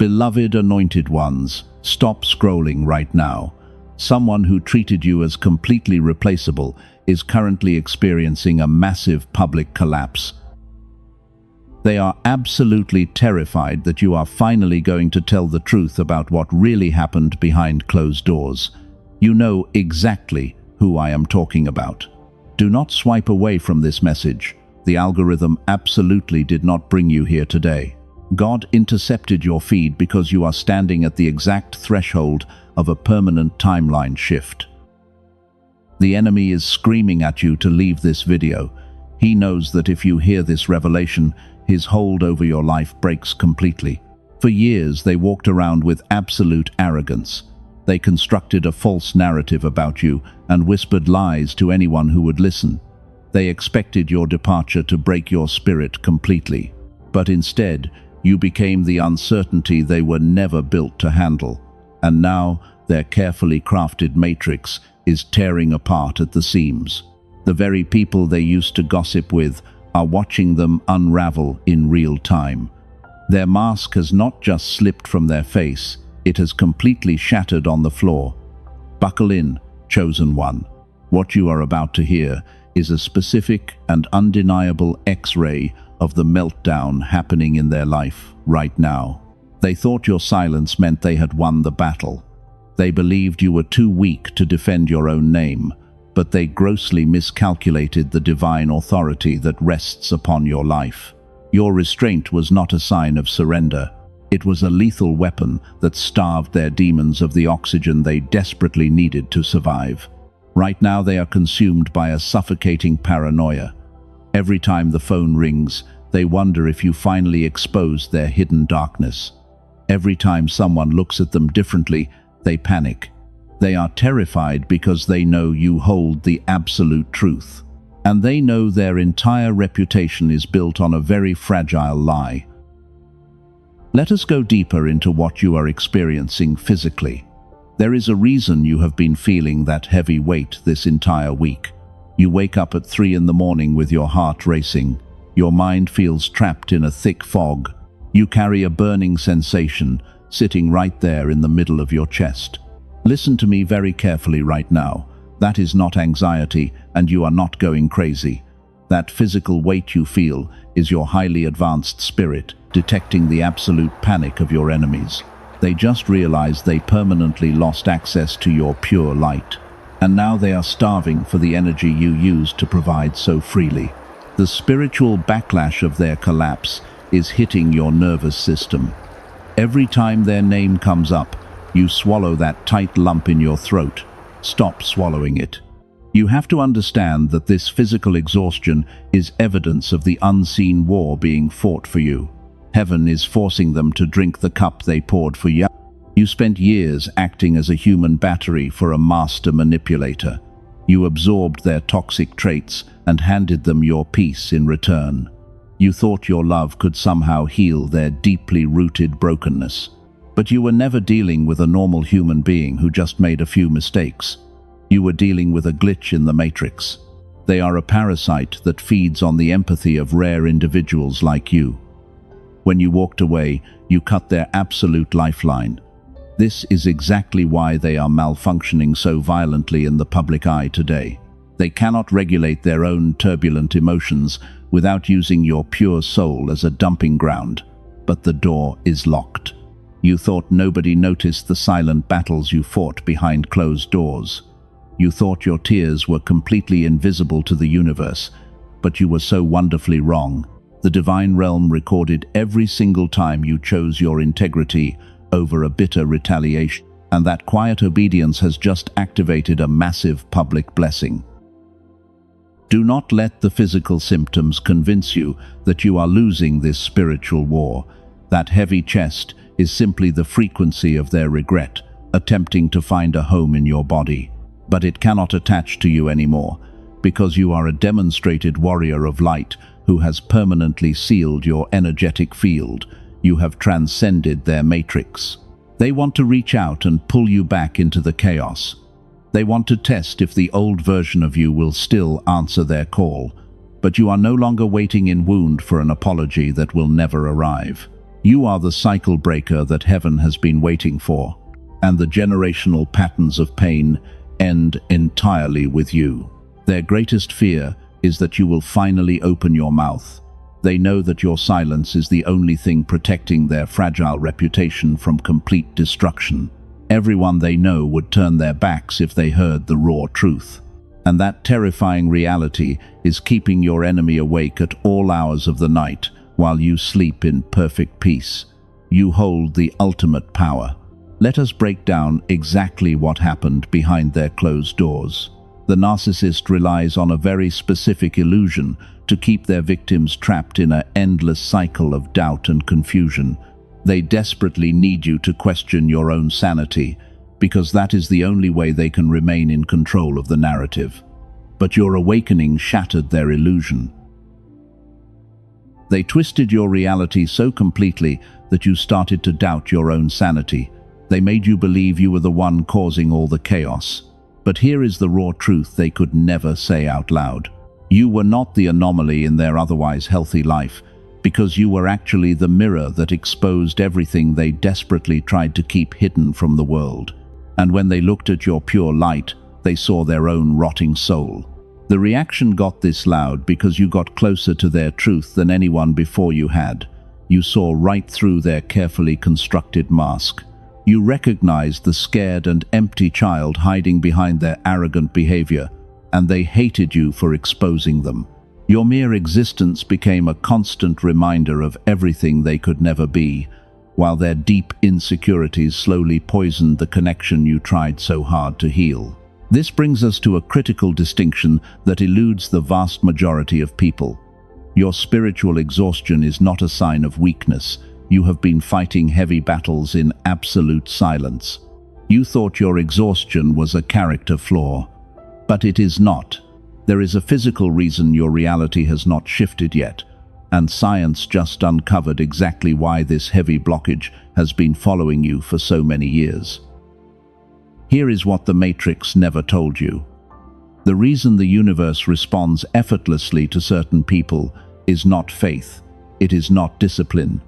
Beloved anointed ones, stop scrolling right now. Someone who treated you as completely replaceable is currently experiencing a massive public collapse. They are absolutely terrified that you are finally going to tell the truth about what really happened behind closed doors. You know exactly who I am talking about. Do not swipe away from this message. The algorithm absolutely did not bring you here today. God intercepted your feed because you are standing at the exact threshold of a permanent timeline shift. The enemy is screaming at you to leave this video. He knows that if you hear this revelation, his hold over your life breaks completely. For years, they walked around with absolute arrogance. They constructed a false narrative about you and whispered lies to anyone who would listen. They expected your departure to break your spirit completely. But instead, you became the uncertainty they were never built to handle. And now, their carefully crafted matrix is tearing apart at the seams. The very people they used to gossip with are watching them unravel in real time. Their mask has not just slipped from their face, it has completely shattered on the floor. Buckle in, chosen one. What you are about to hear is a specific and undeniable X-ray of the meltdown happening in their life right now. They thought your silence meant they had won the battle. They believed you were too weak to defend your own name, but they grossly miscalculated the divine authority that rests upon your life. Your restraint was not a sign of surrender. It was a lethal weapon that starved their demons of the oxygen they desperately needed to survive. Right now they are consumed by a suffocating paranoia. Every time the phone rings, they wonder if you finally exposed their hidden darkness. Every time someone looks at them differently, they panic. They are terrified because they know you hold the absolute truth. And they know their entire reputation is built on a very fragile lie. Let us go deeper into what you are experiencing physically. There is a reason you have been feeling that heavy weight this entire week. You wake up at 3 in the morning with your heart racing. Your mind feels trapped in a thick fog. You carry a burning sensation sitting right there in the middle of your chest. Listen to me very carefully right now. That is not anxiety, and you are not going crazy. That physical weight you feel is your highly advanced spirit detecting the absolute panic of your enemies. They just realized they permanently lost access to your pure light. And now they are starving for the energy you used to provide so freely. The spiritual backlash of their collapse is hitting your nervous system. Every time their name comes up, you swallow that tight lump in your throat. Stop swallowing it. You have to understand that this physical exhaustion is evidence of the unseen war being fought for you. Heaven is forcing them to drink the cup they poured for you. You spent years acting as a human battery for a master manipulator. You absorbed their toxic traits and handed them your peace in return. You thought your love could somehow heal their deeply rooted brokenness. But you were never dealing with a normal human being who just made a few mistakes. You were dealing with a glitch in the matrix. They are a parasite that feeds on the empathy of rare individuals like you. When you walked away, you cut their absolute lifeline. This is exactly why they are malfunctioning so violently in the public eye today. They cannot regulate their own turbulent emotions without using your pure soul as a dumping ground. But the door is locked. You thought nobody noticed the silent battles you fought behind closed doors. You thought your tears were completely invisible to the universe, but you were so wonderfully wrong. The divine realm recorded every single time you chose your integrity over a bitter retaliation, and that quiet obedience has just activated a massive public blessing. Do not let the physical symptoms convince you that you are losing this spiritual war. That heavy chest is simply the frequency of their regret, attempting to find a home in your body. But it cannot attach to you anymore, because you are a demonstrated warrior of light who has permanently sealed your energetic field. You have transcended their matrix. They want to reach out and pull you back into the chaos. They want to test if the old version of you will still answer their call. But you are no longer waiting in wound for an apology that will never arrive. You are the cycle breaker that heaven has been waiting for, and the generational patterns of pain end entirely with you. Their greatest fear is that you will finally open your mouth. They know that your silence is the only thing protecting their fragile reputation from complete destruction. Everyone they know would turn their backs if they heard the raw truth. And that terrifying reality is keeping your enemy awake at all hours of the night while you sleep in perfect peace. You hold the ultimate power. Let us break down exactly what happened behind their closed doors. The narcissist relies on a very specific illusion to keep their victims trapped in an endless cycle of doubt and confusion. They desperately need you to question your own sanity, because that is the only way they can remain in control of the narrative. But your awakening shattered their illusion. They twisted your reality so completely that you started to doubt your own sanity. They made you believe you were the one causing all the chaos. But here is the raw truth they could never say out loud. You were not the anomaly in their otherwise healthy life, because you were actually the mirror that exposed everything they desperately tried to keep hidden from the world. And when they looked at your pure light, they saw their own rotting soul. The reaction got this loud because you got closer to their truth than anyone before you had. You saw right through their carefully constructed mask. You recognized the scared and empty child hiding behind their arrogant behavior, and they hated you for exposing them. Your mere existence became a constant reminder of everything they could never be, while their deep insecurities slowly poisoned the connection you tried so hard to heal. This brings us to a critical distinction that eludes the vast majority of people. Your spiritual exhaustion is not a sign of weakness. You have been fighting heavy battles in absolute silence. You thought your exhaustion was a character flaw, but it is not. There is a physical reason your reality has not shifted yet, and science just uncovered exactly why this heavy blockage has been following you for so many years. Here is what the Matrix never told you. The reason the universe responds effortlessly to certain people is not faith. It is not discipline.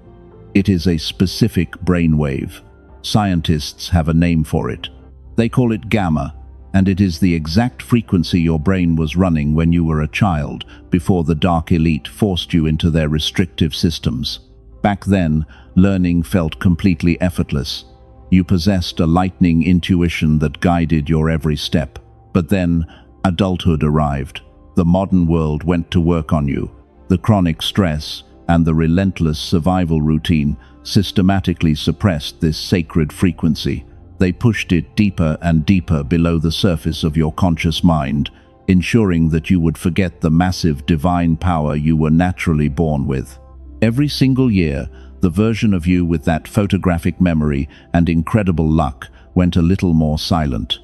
It is a specific brainwave. Scientists have a name for it. They call it gamma, and it is the exact frequency your brain was running when you were a child, before the dark elite forced you into their restrictive systems. Back then, learning felt completely effortless. You possessed a lightning intuition that guided your every step. But then, adulthood arrived. The modern world went to work on you. The chronic stress and the relentless survival routine systematically suppressed this sacred frequency. They pushed it deeper and deeper below the surface of your conscious mind, ensuring that you would forget the massive divine power you were naturally born with. Every single year, the version of you with that photographic memory and incredible luck went a little more silent.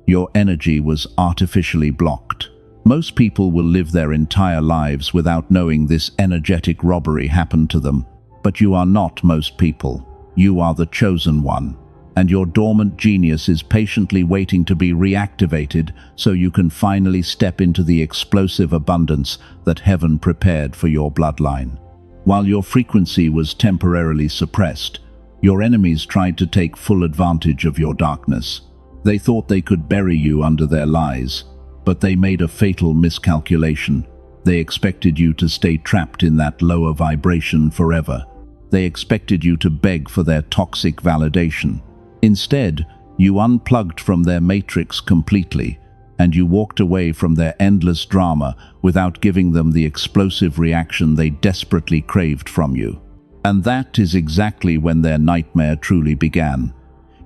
Your energy was artificially blocked. Most people will live their entire lives without knowing this energetic robbery happened to them. But you are not most people. You are the chosen one. And your dormant genius is patiently waiting to be reactivated so you can finally step into the explosive abundance that heaven prepared for your bloodline. While your frequency was temporarily suppressed, your enemies tried to take full advantage of your darkness. They thought they could bury you under their lies, but they made a fatal miscalculation. They expected you to stay trapped in that lower vibration forever. They expected you to beg for their toxic validation. Instead, you unplugged from their matrix completely, and you walked away from their endless drama without giving them the explosive reaction they desperately craved from you. And that is exactly when their nightmare truly began.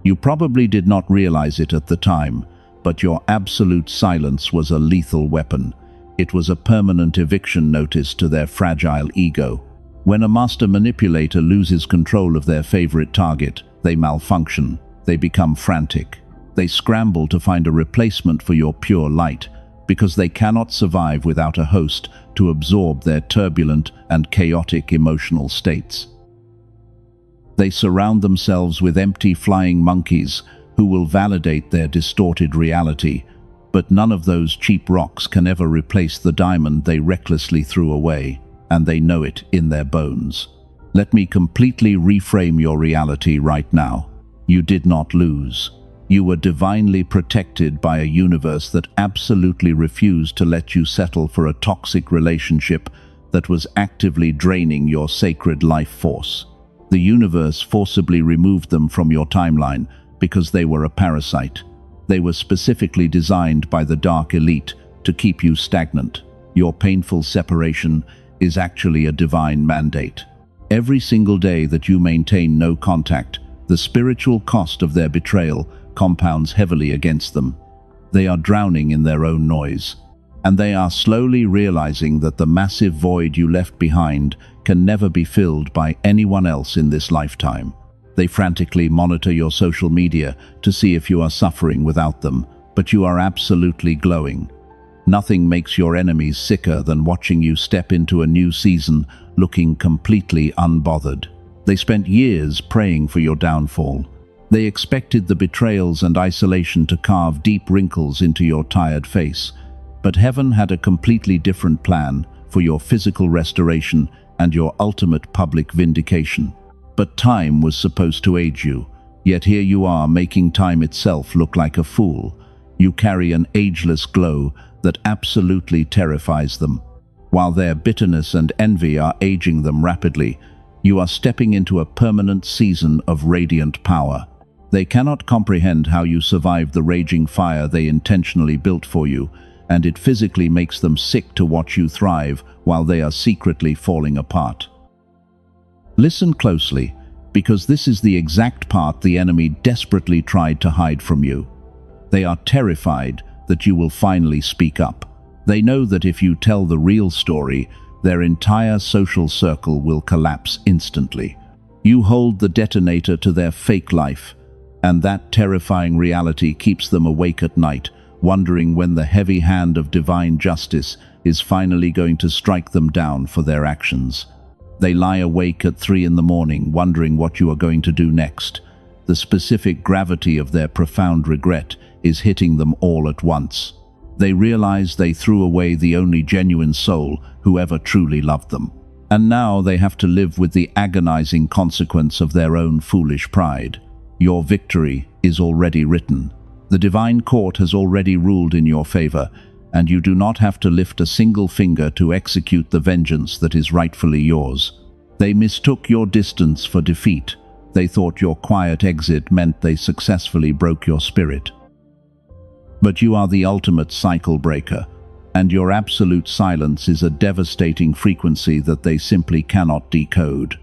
You probably did not realize it at the time, but your absolute silence was a lethal weapon. It was a permanent eviction notice to their fragile ego. When a master manipulator loses control of their favorite target, they malfunction. They become frantic. They scramble to find a replacement for your pure light, because they cannot survive without a host to absorb their turbulent and chaotic emotional states. They surround themselves with empty flying monkeys who will validate their distorted reality, but none of those cheap rocks can ever replace the diamond they recklessly threw away, and they know it in their bones. Let me completely reframe your reality right now. You did not lose. You were divinely protected by a universe that absolutely refused to let you settle for a toxic relationship that was actively draining your sacred life force. The universe forcibly removed them from your timeline because they were a parasite. They were specifically designed by the dark elite to keep you stagnant. Your painful separation is actually a divine mandate. Every single day that you maintain no contact, the spiritual cost of their betrayal compounds heavily against them. They are drowning in their own noise, and they are slowly realizing that the massive void you left behind can never be filled by anyone else in this lifetime. They frantically monitor your social media to see if you are suffering without them, but you are absolutely glowing. Nothing makes your enemies sicker than watching you step into a new season looking completely unbothered. They spent years praying for your downfall. They expected the betrayals and isolation to carve deep wrinkles into your tired face. But heaven had a completely different plan for your physical restoration and your ultimate public vindication. But time was supposed to age you, yet here you are making time itself look like a fool. You carry an ageless glow that absolutely terrifies them. While their bitterness and envy are aging them rapidly, you are stepping into a permanent season of radiant power. They cannot comprehend how you survived the raging fire they intentionally built for you, and it physically makes them sick to watch you thrive while they are secretly falling apart. Listen closely, because this is the exact part the enemy desperately tried to hide from you. They are terrified that you will finally speak up. They know that if you tell the real story, their entire social circle will collapse instantly. You hold the detonator to their fake life, and that terrifying reality keeps them awake at night, wondering when the heavy hand of divine justice is finally going to strike them down for their actions. They lie awake at 3 in the morning, wondering what you are going to do next. The specific gravity of their profound regret is hitting them all at once. They realize they threw away the only genuine soul who ever truly loved them. And now they have to live with the agonizing consequence of their own foolish pride. Your victory is already written. The divine court has already ruled in your favor, and you do not have to lift a single finger to execute the vengeance that is rightfully yours. They mistook your distance for defeat. They thought your quiet exit meant they successfully broke your spirit. But you are the ultimate cycle breaker, and your absolute silence is a devastating frequency that they simply cannot decode.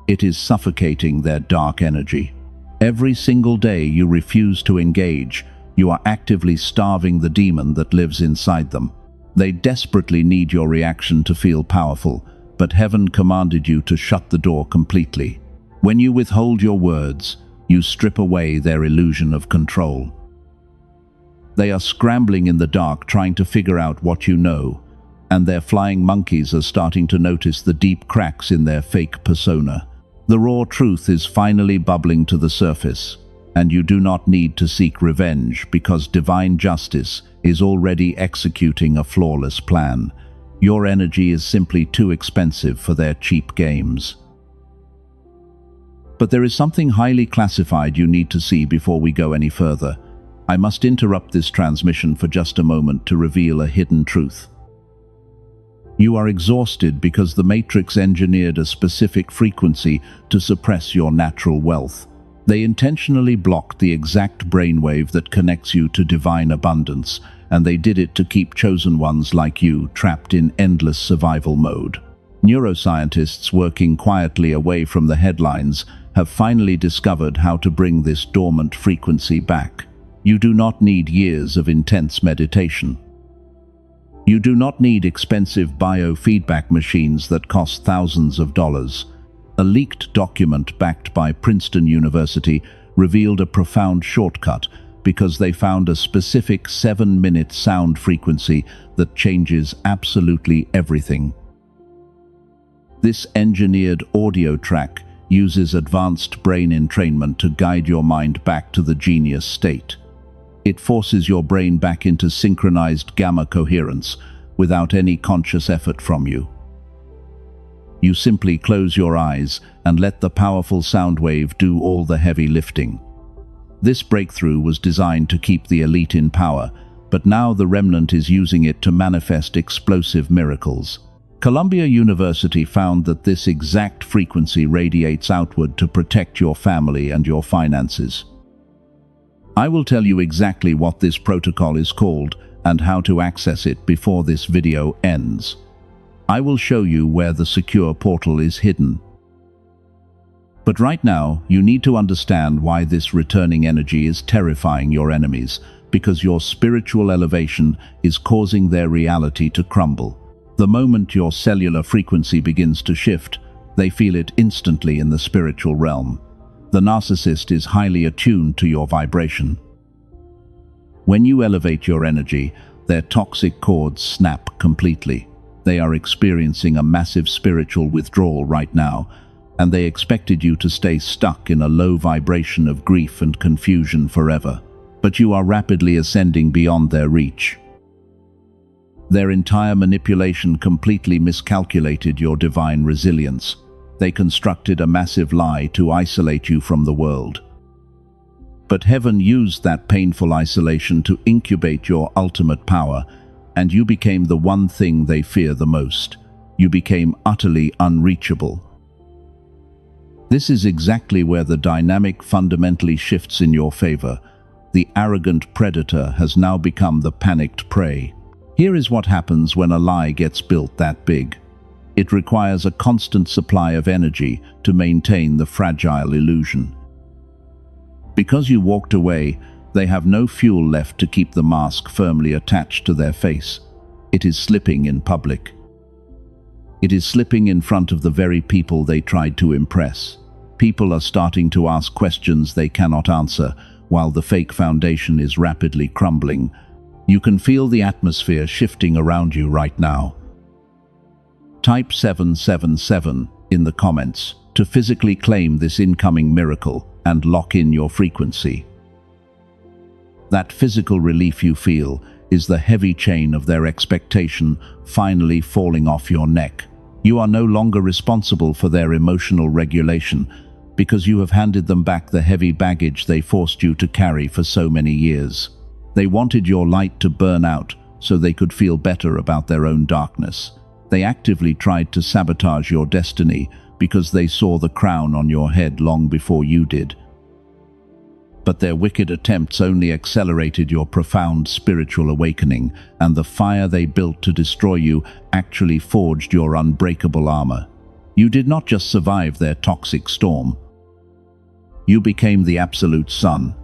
It is suffocating their dark energy. Every single day you refuse to engage, you are actively starving the demon that lives inside them. They desperately need your reaction to feel powerful, but heaven commanded you to shut the door completely. When you withhold your words, you strip away their illusion of control. They are scrambling in the dark trying to figure out what you know, and their flying monkeys are starting to notice the deep cracks in their fake persona. The raw truth is finally bubbling to the surface, and you do not need to seek revenge because divine justice is already executing a flawless plan. Your energy is simply too expensive for their cheap games. But there is something highly classified you need to see before we go any further. I must interrupt this transmission for just a moment to reveal a hidden truth. You are exhausted because the Matrix engineered a specific frequency to suppress your natural wealth. They intentionally blocked the exact brainwave that connects you to divine abundance, and they did it to keep chosen ones like you trapped in endless survival mode. Neuroscientists working quietly away from the headlines have finally discovered how to bring this dormant frequency back. You do not need years of intense meditation. You do not need expensive biofeedback machines that cost thousands of dollars. A leaked document backed by Princeton University revealed a profound shortcut because they found a specific 7-minute sound frequency that changes absolutely everything. This engineered audio track uses advanced brain entrainment to guide your mind back to the genius state. It forces your brain back into synchronized gamma coherence without any conscious effort from you. You simply close your eyes and let the powerful sound wave do all the heavy lifting. This breakthrough was designed to keep the elite in power, but now the remnant is using it to manifest explosive miracles. Columbia University found that this exact frequency radiates outward to protect your family and your finances. I will tell you exactly what this protocol is called and how to access it before this video ends. I will show you where the secure portal is hidden. But right now, you need to understand why this returning energy is terrifying your enemies, because your spiritual elevation is causing their reality to crumble. The moment your cellular frequency begins to shift, they feel it instantly in the spiritual realm. The narcissist is highly attuned to your vibration. When you elevate your energy, their toxic cords snap completely. They are experiencing a massive spiritual withdrawal right now, and they expected you to stay stuck in a low vibration of grief and confusion forever. But you are rapidly ascending beyond their reach. Their entire manipulation completely miscalculated your divine resilience. They constructed a massive lie to isolate you from the world. But heaven used that painful isolation to incubate your ultimate power, and you became the one thing they fear the most. You became utterly unreachable. This is exactly where the dynamic fundamentally shifts in your favor. The arrogant predator has now become the panicked prey. Here is what happens when a lie gets built that big. It requires a constant supply of energy to maintain the fragile illusion. Because you walked away, they have no fuel left to keep the mask firmly attached to their face. It is slipping in public. It is slipping in front of the very people they tried to impress. People are starting to ask questions they cannot answer, while the fake foundation is rapidly crumbling. You can feel the atmosphere shifting around you right now. Type 777 in the comments to physically claim this incoming miracle and lock in your frequency. That physical relief you feel is the heavy chain of their expectation finally falling off your neck. You are no longer responsible for their emotional regulation because you have handed them back the heavy baggage they forced you to carry for so many years. They wanted your light to burn out so they could feel better about their own darkness. They actively tried to sabotage your destiny because they saw the crown on your head long before you did. But their wicked attempts only accelerated your profound spiritual awakening, and the fire they built to destroy you actually forged your unbreakable armor. You did not just survive their toxic storm. You became the absolute sun.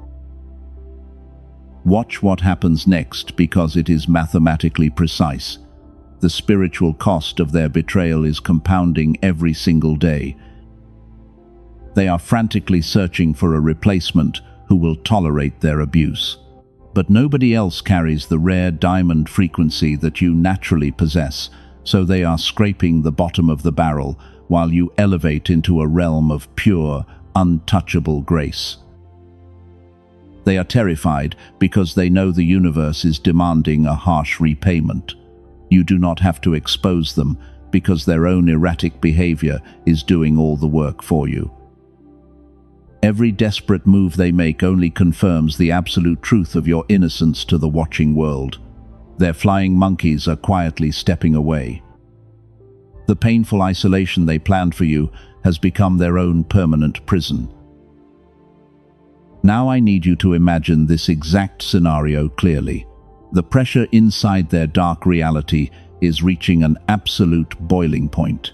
Watch what happens next, because it is mathematically precise. The spiritual cost of their betrayal is compounding every single day. They are frantically searching for a replacement who will tolerate their abuse. But nobody else carries the rare diamond frequency that you naturally possess, so they are scraping the bottom of the barrel while you elevate into a realm of pure, untouchable grace. They are terrified because they know the universe is demanding a harsh repayment. You do not have to expose them because their own erratic behavior is doing all the work for you. Every desperate move they make only confirms the absolute truth of your innocence to the watching world. Their flying monkeys are quietly stepping away. The painful isolation they planned for you has become their own permanent prison. Now I need you to imagine this exact scenario clearly. The pressure inside their dark reality is reaching an absolute boiling point.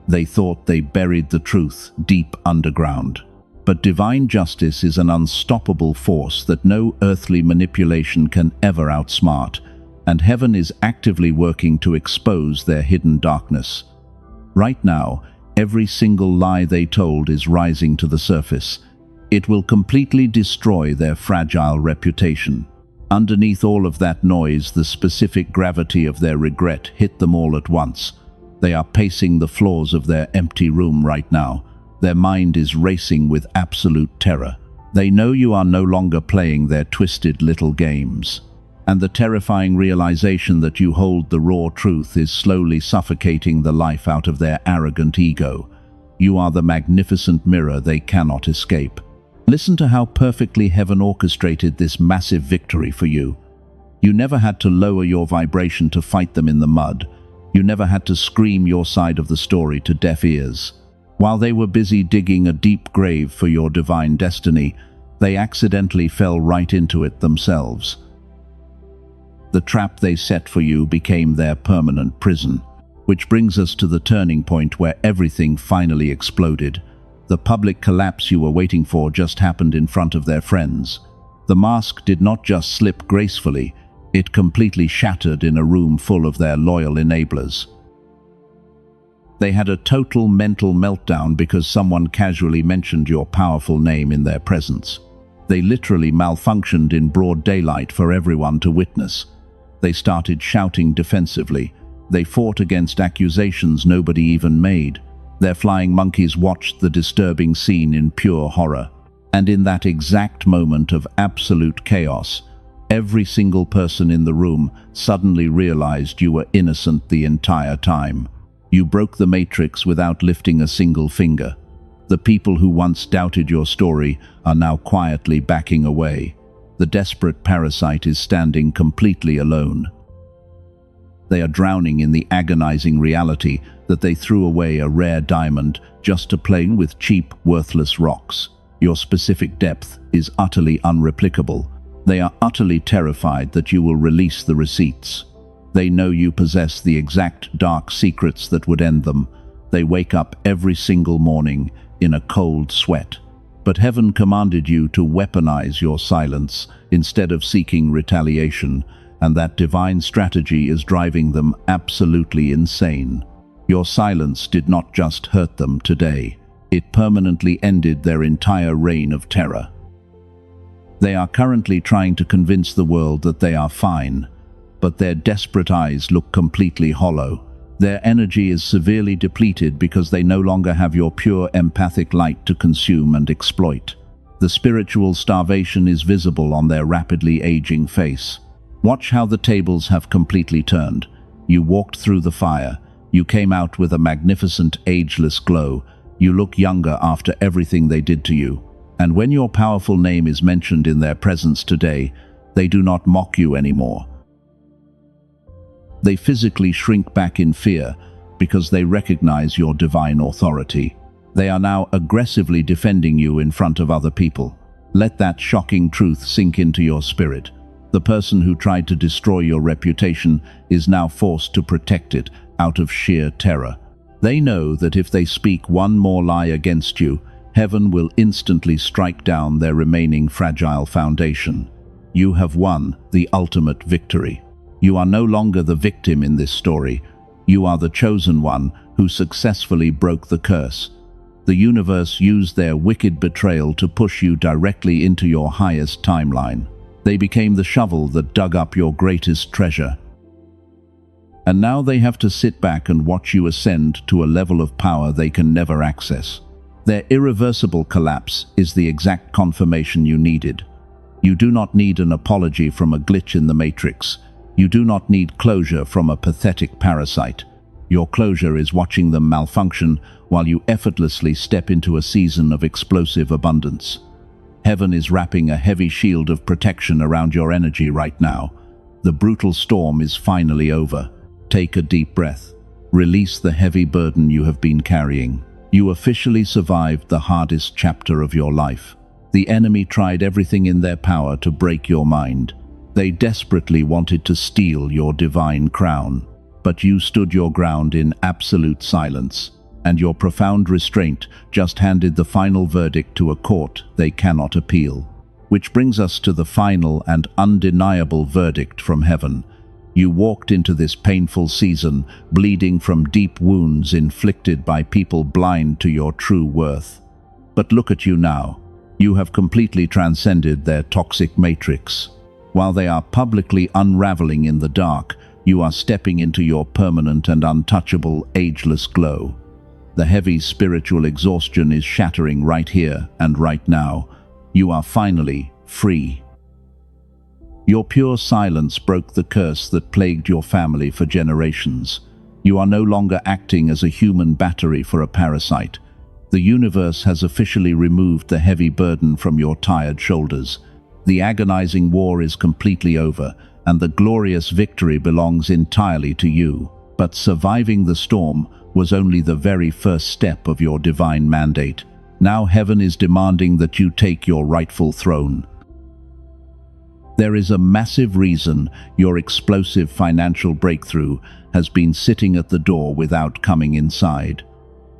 They thought they buried the truth deep underground. But divine justice is an unstoppable force that no earthly manipulation can ever outsmart, and heaven is actively working to expose their hidden darkness. Right now, every single lie they told is rising to the surface. It will completely destroy their fragile reputation. Underneath all of that noise, the specific gravity of their regret hit them all at once. They are pacing the floors of their empty room right now. Their mind is racing with absolute terror. They know you are no longer playing their twisted little games. and the terrifying realization that you hold the raw truth is slowly suffocating the life out of their arrogant ego. You are the magnificent mirror they cannot escape. Listen to how perfectly heaven orchestrated this massive victory for you. You never had to lower your vibration to fight them in the mud. You never had to scream your side of the story to deaf ears. While they were busy digging a deep grave for your divine destiny, they accidentally fell right into it themselves. The trap they set for you became their permanent prison. Which brings us to the turning point where everything finally exploded. The public collapse you were waiting for just happened in front of their friends. The mask did not just slip gracefully, it completely shattered in a room full of their loyal enablers. They had a total mental meltdown because someone casually mentioned your powerful name in their presence. They literally malfunctioned in broad daylight for everyone to witness. They started shouting defensively. They fought against accusations nobody even made. Their flying monkeys watched the disturbing scene in pure horror. And in that exact moment of absolute chaos, every single person in the room suddenly realized you were innocent the entire time. You broke the matrix without lifting a single finger. The people who once doubted your story are now quietly backing away. The desperate parasite is standing completely alone. They are drowning in the agonizing reality that they threw away a rare diamond just to play with cheap, worthless rocks. Your specific depth is utterly unreplicable. They are utterly terrified that you will release the receipts. They know you possess the exact dark secrets that would end them. They wake up every single morning in a cold sweat. But heaven commanded you to weaponize your silence instead of seeking retaliation, and that divine strategy is driving them absolutely insane. Your silence did not just hurt them today. It permanently ended their entire reign of terror. They are currently trying to convince the world that they are fine, but their desperate eyes look completely hollow. Their energy is severely depleted because they no longer have your pure empathic light to consume and exploit. The spiritual starvation is visible on their rapidly aging face. Watch how the tables have completely turned. You walked through the fire. You came out with a magnificent, ageless glow. You look younger after everything they did to you. And when your powerful name is mentioned in their presence today, they do not mock you anymore. They physically shrink back in fear because they recognize your divine authority. They are now aggressively defending you in front of other people. Let that shocking truth sink into your spirit. The person who tried to destroy your reputation is now forced to protect it out of sheer terror. They know that if they speak one more lie against you, heaven will instantly strike down their remaining fragile foundation. You have won the ultimate victory. You are no longer the victim in this story. You are the chosen one who successfully broke the curse. The universe used their wicked betrayal to push you directly into your highest timeline. They became the shovel that dug up your greatest treasure. And now they have to sit back and watch you ascend to a level of power they can never access. Their irreversible collapse is the exact confirmation you needed. You do not need an apology from a glitch in the matrix. You do not need closure from a pathetic parasite. Your closure is watching them malfunction while you effortlessly step into a season of explosive abundance. Heaven is wrapping a heavy shield of protection around your energy right now. The brutal storm is finally over. Take a deep breath. Release the heavy burden you have been carrying. You officially survived the hardest chapter of your life. The enemy tried everything in their power to break your mind. They desperately wanted to steal your divine crown, but you stood your ground in absolute silence, and your profound restraint just handed the final verdict to a court they cannot appeal. Which brings us to the final and undeniable verdict from heaven. You walked into this painful season, bleeding from deep wounds inflicted by people blind to your true worth. But look at you now. You have completely transcended their toxic matrix. While they are publicly unraveling in the dark, you are stepping into your permanent and untouchable, ageless glow. The heavy spiritual exhaustion is shattering right here and right now. You are finally free. Your pure silence broke the curse that plagued your family for generations. You are no longer acting as a human battery for a parasite. The universe has officially removed the heavy burden from your tired shoulders. The agonizing war is completely over, and the glorious victory belongs entirely to you. But surviving the storm was only the very first step of your divine mandate. Now heaven is demanding that you take your rightful throne. There is a massive reason your explosive financial breakthrough has been sitting at the door without coming inside.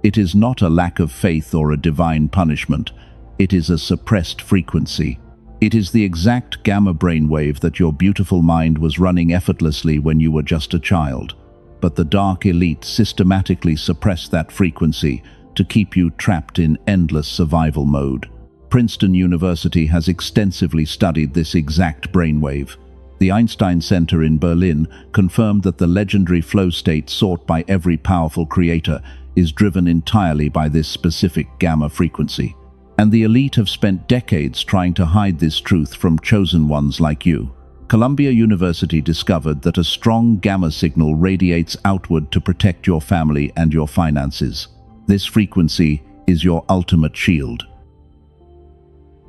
It is not a lack of faith or a divine punishment. It is a suppressed frequency. It is the exact gamma brainwave that your beautiful mind was running effortlessly when you were just a child. But the dark elite systematically suppressed that frequency to keep you trapped in endless survival mode. Princeton University has extensively studied this exact brainwave. The Einstein Center in Berlin confirmed that the legendary flow state sought by every powerful creator is driven entirely by this specific gamma frequency. And the elite have spent decades trying to hide this truth from chosen ones like you. Columbia University discovered that a strong gamma signal radiates outward to protect your family and your finances. This frequency is your ultimate shield.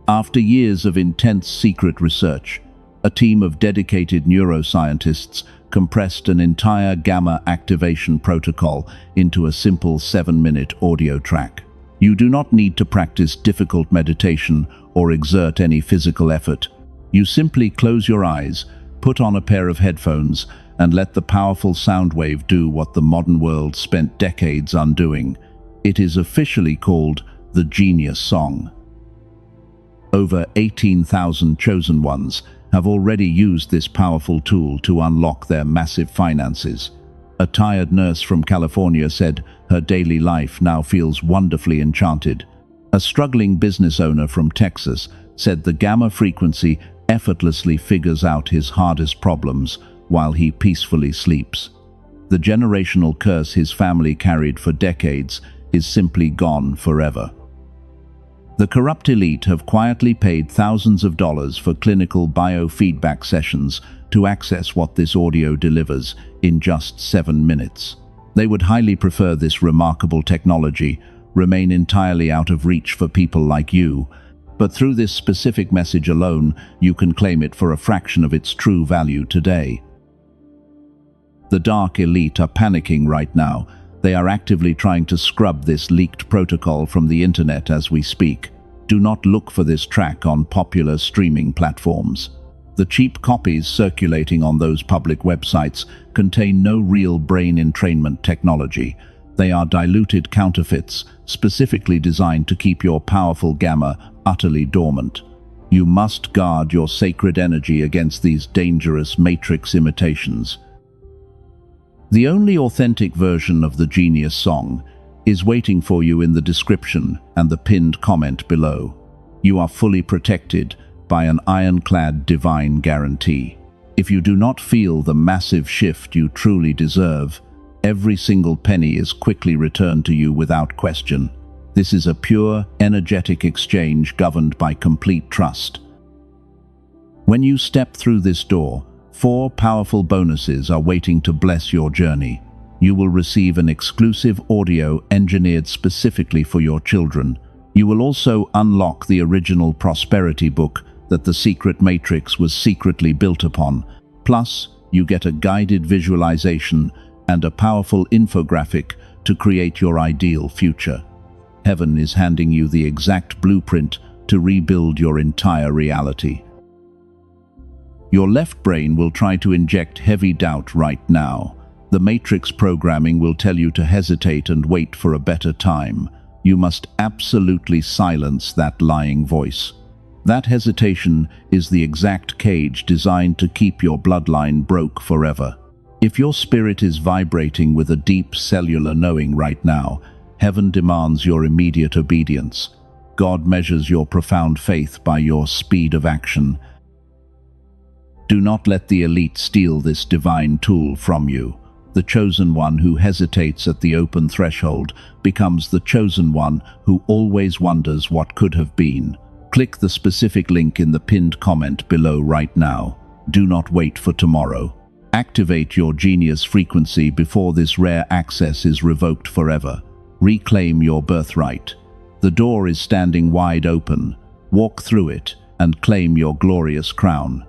After years of intense secret research, a team of dedicated neuroscientists compressed an entire gamma activation protocol into a simple 7-minute audio track. You do not need to practice difficult meditation or exert any physical effort. You simply close your eyes, put on a pair of headphones, and let the powerful sound wave do what the modern world spent decades undoing. It is officially called the Genius Song. Over 18,000 chosen ones have already used this powerful tool to unlock their massive finances. A tired nurse from California said her daily life now feels wonderfully enchanted. A struggling business owner from Texas said the gamma frequency effortlessly figures out his hardest problems while he peacefully sleeps. The generational curse his family carried for decades is simply gone forever. The corrupt elite have quietly paid thousands of dollars for clinical biofeedback sessions to access what this audio delivers in just 7 minutes. They would highly prefer this remarkable technology remain entirely out of reach for people like you, but through this specific message alone, you can claim it for a fraction of its true value today. The dark elite are panicking right now. They are actively trying to scrub this leaked protocol from the internet as we speak. Do not look for this track on popular streaming platforms. The cheap copies circulating on those public websites contain no real brain entrainment technology. They are diluted counterfeits, specifically designed to keep your powerful gamma utterly dormant. You must guard your sacred energy against these dangerous matrix imitations. The only authentic version of the Genius Song is waiting for you in the description and the pinned comment below. You are fully protected by an ironclad divine guarantee. If you do not feel the massive shift you truly deserve, every single penny is quickly returned to you without question. This is a pure, energetic exchange governed by complete trust. When you step through this door, 4 powerful bonuses are waiting to bless your journey. You will receive an exclusive audio engineered specifically for your children. You will also unlock the original prosperity book that the secret matrix was secretly built upon. Plus, you get a guided visualization and a powerful infographic to create your ideal future. Heaven is handing you the exact blueprint to rebuild your entire reality. Your left brain will try to inject heavy doubt right now. The matrix programming will tell you to hesitate and wait for a better time. You must absolutely silence that lying voice. That hesitation is the exact cage designed to keep your bloodline broke forever. If your spirit is vibrating with a deep cellular knowing right now, heaven demands your immediate obedience. God measures your profound faith by your speed of action. Do not let the elite steal this divine tool from you. The chosen one who hesitates at the open threshold becomes the chosen one who always wonders what could have been. Click the specific link in the pinned comment below right now. Do not wait for tomorrow. Activate your genius frequency before this rare access is revoked forever. Reclaim your birthright. The door is standing wide open. Walk through it and claim your glorious crown.